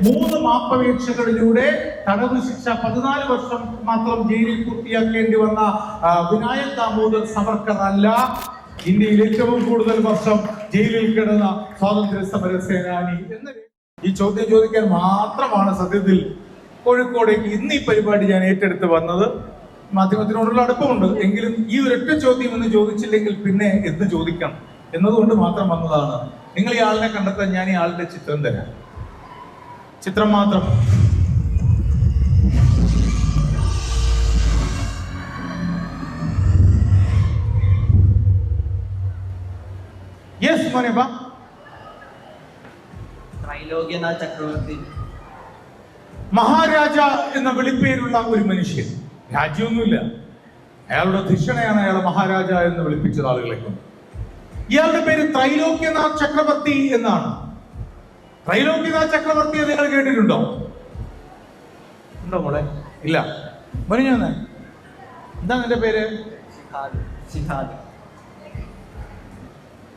3 മാപ്പപേക്ഷകളിലൂടെ തടവ് ശിക്ഷ 14 വർഷം മാത്രം ജയിലിൽ പൂർത്തിയാക്കേണ്ടി വന്ന വിനായക് ദാമോദർ സവർക്കർ അല്ല ഇന്ത്യയിൽ ഏറ്റവും കൂടുതൽ വർഷം ജയിലിൽ കിടന്ന സ്വാതന്ത്ര്യ സമര സേനാനി എന്ന്. ഈ ചോദ്യം ചോദിക്കാൻ മാത്രമാണ് സത്യത്തിൽ കോഴിക്കോടേക്ക് ഇന്ന് ഈ പരിപാടി ഞാൻ ഏറ്റെടുത്ത് വന്നത്. മാധ്യമത്തിനോടുള്ള അടുപ്പമുണ്ട്, എങ്കിലും ഈ ഒരൊറ്റ ചോദ്യം എന്ന് ചോദിച്ചില്ലെങ്കിൽ പിന്നെ എന്ത് ചോദിക്കണം എന്നതുകൊണ്ട് മാത്രം വന്നതാണ്. നിങ്ങൾ ഈ ആളിനെ കണ്ടെത്താൻ ഞാൻ ഈ ആളുടെ ചിത്രം തരാം. ചിത്രം മാത്രം. യെസ് മോനെ, ത്രൈലോക്യനാഥ് ചക്രവർത്തി. മഹാരാജ എന്ന വിളിപ്പേരുള്ള ഒരു മനുഷ്യൻ, രാജ്യമൊന്നുമില്ല, അയാളുടെ ധിഷണയാണ് അയാളെ മഹാരാജ എന്ന് വിളിപ്പിച്ചത് ആളുകളെ കൊണ്ട്. ഇയാളുടെ പേര് ത്രൈലോക്യനാഥ് ചക്രവർത്തി എന്നാണ്. ത്രൈലോക്യനാഥ് ചക്രവർത്തിയെ നിങ്ങൾ കേട്ടിട്ടുണ്ടോ? ഉണ്ടോ മോളെ? ഇല്ല. മോനെ, എന്താ നിന്റെ പേര്? സിദ്ധാർത്ഥ്.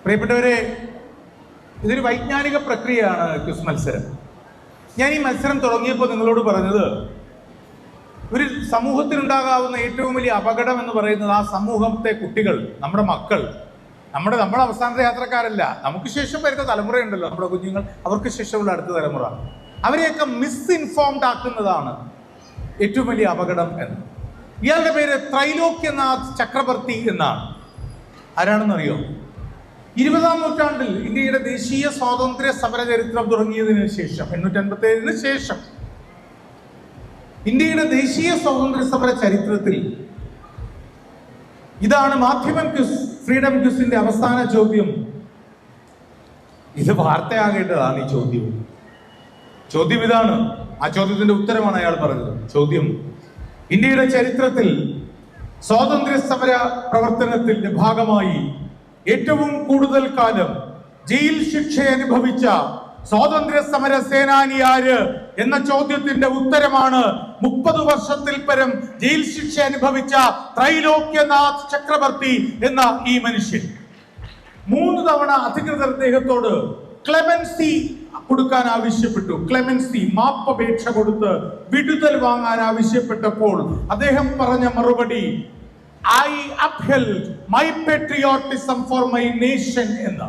പ്രിയപ്പെട്ടവരെ, ഇതൊരു വൈജ്ഞാനിക പ്രക്രിയയാണ് ക്വിസ് മത്സരം. ഞാൻ ഈ മത്സരം തുടങ്ങിയപ്പോൾ നിങ്ങളോട് പറഞ്ഞത് ഒരു സമൂഹത്തിനുണ്ടാകാവുന്ന ഏറ്റവും വലിയ അപകടം എന്ന് പറയുന്നത് ആ സമൂഹത്തെ കുട്ടികൾ, നമ്മുടെ മക്കൾ, നമ്മുടെ അവസാനത്തെ യാത്രക്കാരല്ല, നമുക്ക് ശേഷം വരുന്ന തലമുറയുണ്ടല്ലോ, നമ്മുടെ കുഞ്ഞുങ്ങൾ, അവർക്ക് ശേഷമുള്ള അടുത്ത തലമുറ, അവരെയൊക്കെ മിസ്ഇൻഫോംഡ് ആക്കുന്നതാണ് ഏറ്റവും വലിയ അപകടം എന്ന്. ഇയാളുടെ പേര് ത്രൈലോക്യനാഥ് ചക്രവർത്തി എന്നാണ്. ആരാണെന്നറിയോ? 20-ാം നൂറ്റാണ്ടിൽ ഇന്ത്യയുടെ ദേശീയ സ്വാതന്ത്ര്യ സമര ചരിത്രം തുടങ്ങിയതിനു ശേഷം 1857 ശേഷം ഇന്ത്യയുടെ ദേശീയ സ്വാതന്ത്ര്യ സമര ചരിത്രത്തിൽ ഇതാണ് മാധ്യമം ക്വിസ്, ഫ്രീഡം ക്വിസിന്റെ അവസാന ചോദ്യം. ഇത് വാർത്തയാകേണ്ടതാണ്. ഈ ചോദ്യം ഇതാണ്. ആ ചോദ്യത്തിന്റെ ഉത്തരമാണ് അയാൾ പറഞ്ഞത്. ചോദ്യം: ഇന്ത്യയുടെ ചരിത്രത്തിൽ സ്വാതന്ത്ര്യ സമര പ്രവർത്തനത്തിന്റെ ഭാഗമായി ഏറ്റവും കൂടുതൽ കാലം ജയിൽ ശിക്ഷ അനുഭവിച്ച സ്വാതന്ത്ര്യ സമര സേനാനി ആര് എന്ന ചോദ്യത്തിന്റെ ഉത്തരമാണ് 30 വർഷത്തിൽ പരം ജയിൽ ശിക്ഷ അനുഭവിച്ച ത്രൈലോക്യനാഥ് ചക്രവർത്തി എന്ന ഈ മനുഷ്യൻ. 3 തവണ അധികൃതർ അദ്ദേഹത്തോട് ക്ലെമൻസി കൊടുക്കാൻ ആവശ്യപ്പെട്ടു. ക്ലെമൻസി, മാപ്പപേക്ഷ കൊടുത്ത് വിടുതൽ വാങ്ങാൻ ആവശ്യപ്പെട്ടപ്പോൾ അദ്ദേഹം പറഞ്ഞ മറുപടി I upheld my patriotism for my nation എന്ന്.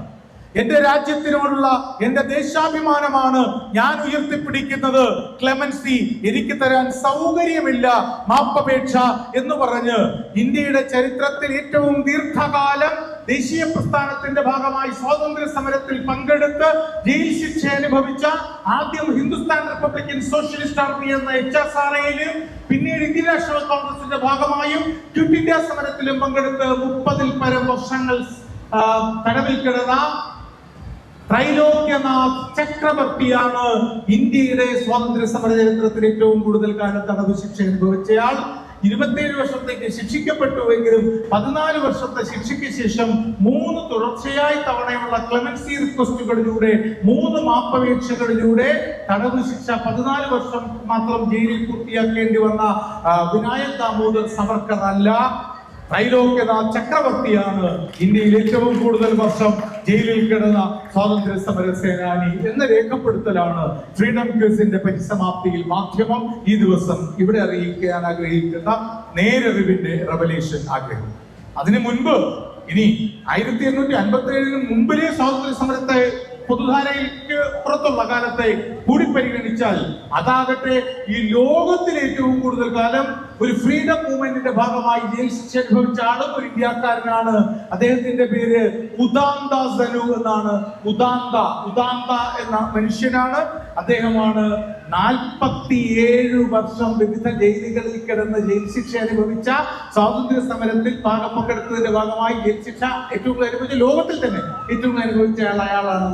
എന്റെ രാജ്യത്തിനോടുള്ള എന്റെ ദേശാഭിമാനമാണ് ഞാൻ ഉയർത്തിപ്പിടിക്കുന്നത്. ക്ലെമൻസി എനിക്ക് തരാൻ സൗകര്യമില്ല മാപ്പപേക്ഷ എന്ന് പറഞ്ഞ് ഇന്ത്യയുടെ ചരിത്രത്തിൽ ഏറ്റവും ദീർഘകാലം ദേശീയ പ്രസ്ഥാനത്തിന്റെ ഭാഗമായി സ്വാതന്ത്ര്യ സമരത്തിൽ പങ്കെടുത്ത് ജയിൽ ശിക്ഷ അനുഭവിച്ച, ആദ്യം ഹിന്ദുസ്ഥാൻ റിപ്പബ്ലിക്കൻ സോഷ്യലിസ്റ്റ് ആർമി എന്ന HSRAയിലും പിന്നീട് ഇന്ത്യൻ നാഷണൽ കോൺഗ്രസിന്റെ ഭാഗമായും ക്വിറ്റ് ഇന്ത്യ സമരത്തിലും പങ്കെടുത്ത് 30-ൽ പരം വർഷങ്ങൾ തടവിൽ കിടന്ന ത്രൈലോക്യനാഥ് ചക്രവർത്തിയാണ് ഇന്ത്യയുടെ സ്വാതന്ത്ര്യ സമര ചരിത്രത്തിൽ ഏറ്റവും കൂടുതൽ കാലം തടവ് ശിക്ഷ അനുഭവിച്ചയാൾ. 27 വർഷത്തേക്ക് ശിക്ഷിക്കപ്പെട്ടുവെങ്കിലും 14 വർഷത്തെ ശിക്ഷയ്ക്ക് ശേഷം 3 തുടർച്ചയായി തവണയുള്ള ക്ലെമൻസി റിക്വസ്റ്റുകളിലൂടെ 3 മാപ്പപേക്ഷകളിലൂടെ തടവ് ശിക്ഷ 14 വർഷം മാത്രം ജയിലിൽ പൂർത്തിയാക്കേണ്ടി വന്ന വിനായക് ദാമോദർ സവർക്കർ അല്ല, ത്രൈലോക്യനാഥ് ചക്രവർത്തിയാണ് ഇന്ത്യയിൽ ഏറ്റവും കൂടുതൽ വർഷം ജയിലിൽ കിടന്ന സ്വാതന്ത്ര്യ സമര സേനാനി എന്ന രേഖപ്പെടുത്തലാണ് ഫ്രീഡം ക്വിസിന്റെ പരിസമാപ്തിയിൽ മാധ്യമം ഈ ദിവസം ഇവിടെ അറിയിക്കാൻ ആഗ്രഹിക്കുന്ന നേരറിവിന്റെ റെവലേഷൻ ആഗ്രഹം. അതിനു മുൻപ്, ഇനി 1857 മുമ്പിലെ സ്വാതന്ത്ര്യ സമരത്തെ പൊതുധാരയിലേക്ക് പുറത്തുള്ള കാലത്തെ കൂടി പരിഗണിച്ചാൽ അതാകട്ടെ ഈ ലോകത്തിൽ ഏറ്റവും കൂടുതൽ കാലം ഒരു ഫ്രീഡം മൂവ്മെന്റിന്റെ ഭാഗമായി ജയിൽ ശിക്ഷ അനുഭവിച്ച ആളും ഒരു ഇന്ത്യക്കാരനാണ്. അദ്ദേഹത്തിന്റെ പേര് ഉദാന്ത സനു എന്നാണ്. ഉദാന്ത എന്ന മനുഷ്യനാണ്. അദ്ദേഹമാണ് 47 വർഷം വിവിധ ജയിലുകളിൽ കിടന്ന് ജയിൽ ശിക്ഷ അനുഭവിച്ച, സ്വാതന്ത്ര്യ സമരത്തിൽ പങ്കെടുത്തതിന്റെ ഭാഗമായി ജയിൽ ശിക്ഷ ഏറ്റവും കൂടുതൽ അനുഭവിച്ച, ലോകത്തിൽ തന്നെ ഏറ്റവും അനുഭവിച്ച അയാളാണ്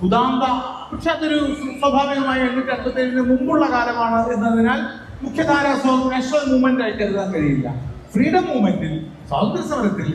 ഉദാന്ത. പക്ഷെ അതൊരു സ്വാഭാവികമായി 1857 മുമ്പുള്ള കാലമാണ് എന്നതിനാൽ മുഖ്യധാര നാഷണൽ മൂവ്മെന്റ് ആയി കരുതാൻ കഴിയില്ല. ഫ്രീഡം മൂവ്മെന്റിൽ, സ്വാതന്ത്ര്യ സമരത്തിൽ